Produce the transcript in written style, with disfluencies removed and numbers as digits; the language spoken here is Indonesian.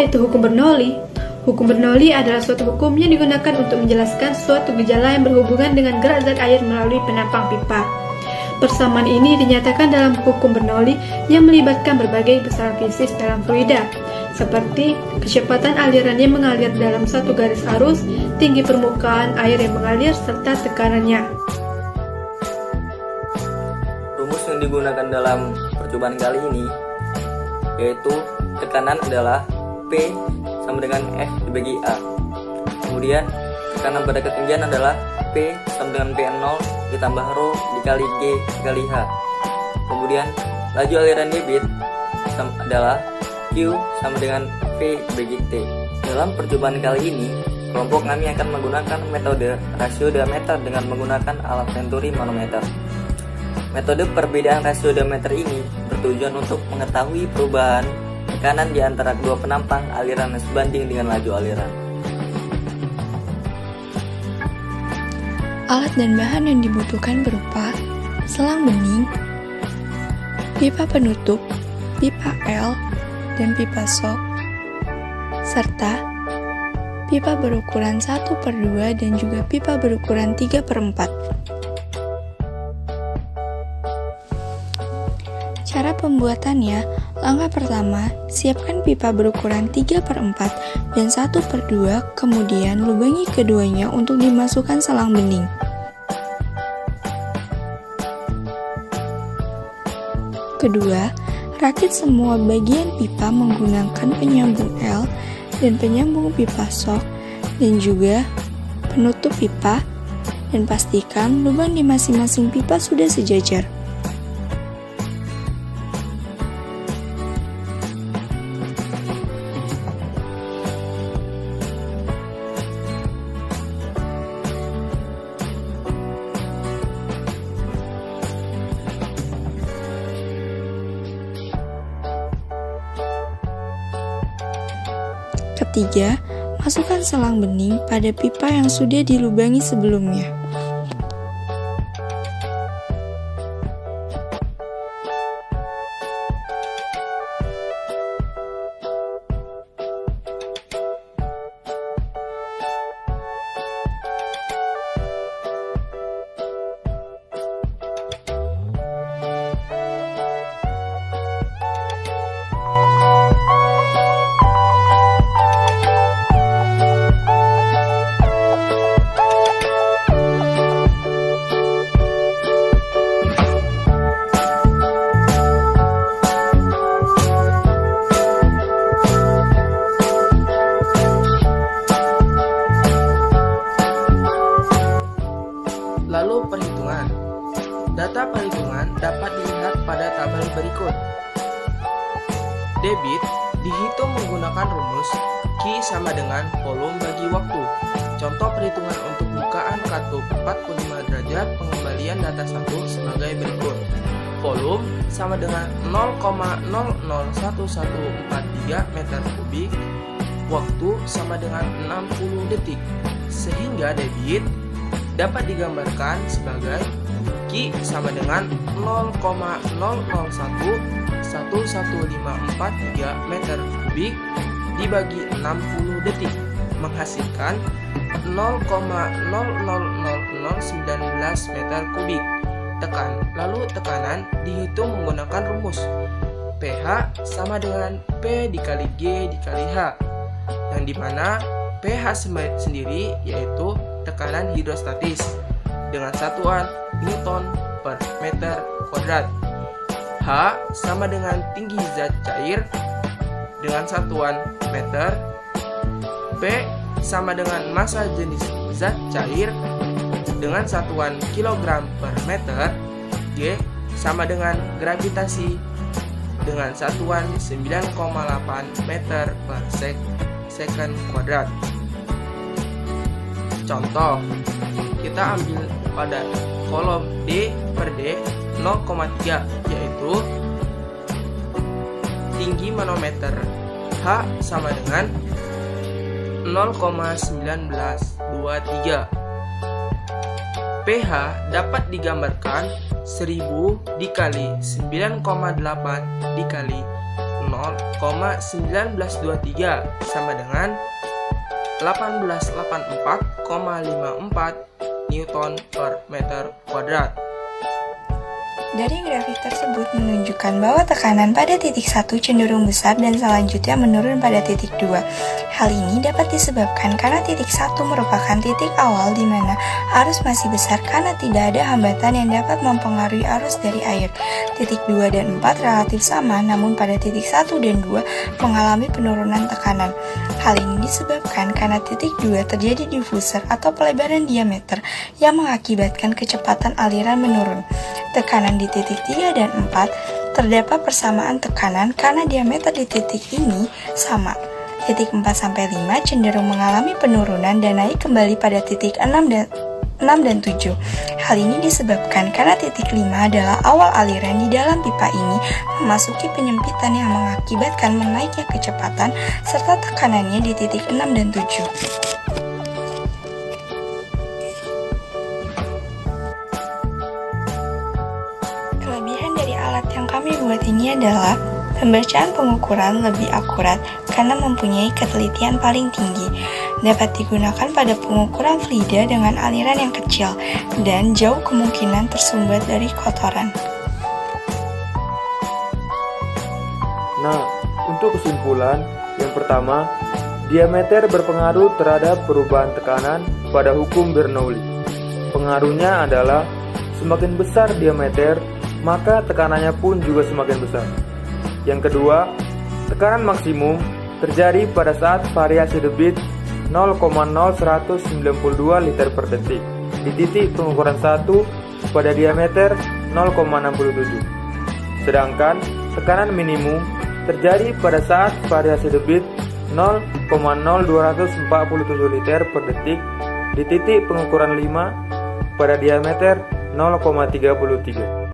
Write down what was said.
yaitu hukum Bernoulli? Hukum Bernoulli adalah suatu hukum yang digunakan untuk menjelaskan suatu gejala yang berhubungan dengan gerak zat air melalui penampang pipa. Persamaan ini dinyatakan dalam hukum Bernoulli yang melibatkan berbagai besaran fisik dalam fluida, seperti kecepatan aliran yang mengalir dalam satu garis arus, tinggi permukaan air yang mengalir, serta tekanannya. Rumus yang digunakan dalam percobaan kali ini yaitu tekanan adalah P sama dengan F dibagi A. Kemudian tekanan pada ketinggian adalah P sama dengan P0 ditambah Rho dikali G dikali H. Kemudian laju aliran debit adalah Q sama dengan P dibagi T. Dalam percobaan kali ini, kelompok kami akan menggunakan metode rasio diameter dengan menggunakan alat Venturi manometer. Metode perbedaan rasio diameter ini bertujuan untuk mengetahui perubahan tekanan di antara kedua penampang aliran yang sebanding dengan laju aliran. Alat dan bahan yang dibutuhkan berupa selang bening, pipa penutup, pipa L, dan pipa sok, serta pipa berukuran 1/2 dan juga pipa berukuran 3/4. Cara pembuatannya, langkah pertama, siapkan pipa berukuran 3/4 dan 1/2, kemudian lubangi keduanya untuk dimasukkan selang bening. Kedua, rakit semua bagian pipa menggunakan penyambung L dan penyambung pipa sok dan juga penutup pipa, dan pastikan lubang di masing-masing pipa sudah sejajar. Ketiga, masukkan selang bening pada pipa yang sudah dilubangi sebelumnya. Lalu perhitungan. Data perhitungan dapat dilihat pada tabel berikut. Debit dihitung menggunakan rumus Q sama dengan volume bagi waktu. Contoh perhitungan untuk bukaan katup 45 derajat pengembalian data 1 sebagai berikut. Volume sama dengan 0,001143 meter kubik. Waktu sama dengan 60 detik. Sehingga debit dapat digambarkan sebagai Q sama dengan 0,00111543 meter kubik dibagi 60 detik menghasilkan 0,000019 meter kubik. Lalu tekanan dihitung menggunakan rumus pH sama dengan P dikali G dikali H, yang dimana pH sendiri yaitu tekanan hidrostatis dengan satuan Newton per meter kuadrat. H sama dengan tinggi zat cair dengan satuan meter. P sama dengan massa jenis zat cair dengan satuan kilogram per meter. G sama dengan gravitasi dengan satuan 9,8 meter per second kuadrat. Contoh, kita ambil pada kolom D per D 0,3, yaitu tinggi manometer H sama dengan 0,1923. pH dapat digambarkan 1000 dikali 9,8 dikali 0,1923 sama dengan 1884,54 Newton per meter kuadrat. Dari grafik tersebut menunjukkan bahwa tekanan pada titik 1 cenderung besar dan selanjutnya menurun pada titik 2. Hal ini dapat disebabkan karena titik 1 merupakan titik awal di mana arus masih besar karena tidak ada hambatan yang dapat mempengaruhi arus dari air. Titik 2 dan 4 relatif sama, namun pada titik 1 dan 2 mengalami penurunan tekanan. Hal ini disebabkan karena titik 2 terjadi diffuser atau pelebaran diameter yang mengakibatkan kecepatan aliran menurun. Tekanan di titik 3 dan 4 terdapat persamaan tekanan karena diameter di titik ini sama. Titik 4-5 cenderung mengalami penurunan dan naik kembali pada titik 6 dan 7. Hal ini disebabkan karena titik 5 adalah awal aliran di dalam pipa ini memasuki penyempitan yang mengakibatkan menaiknya kecepatan serta tekanannya di titik 6 dan 7. Kelebihan dari alat yang kami buat ini adalah pembacaan pengukuran lebih akurat karena mempunyai ketelitian paling tinggi, dapat digunakan pada pengukuran fluida dengan aliran yang kecil, dan jauh kemungkinan tersumbat dari kotoran. Nah, untuk kesimpulan, yang pertama, diameter berpengaruh terhadap perubahan tekanan pada hukum Bernoulli. Pengaruhnya adalah semakin besar diameter, maka tekanannya pun juga semakin besar. Yang kedua, tekanan maksimum terjadi pada saat variasi debit 0,0192 liter per detik di titik pengukuran 1 pada diameter 0,67. Sedangkan tekanan minimum terjadi pada saat variasi debit 0,0247 liter per detik di titik pengukuran 5 pada diameter 0,33.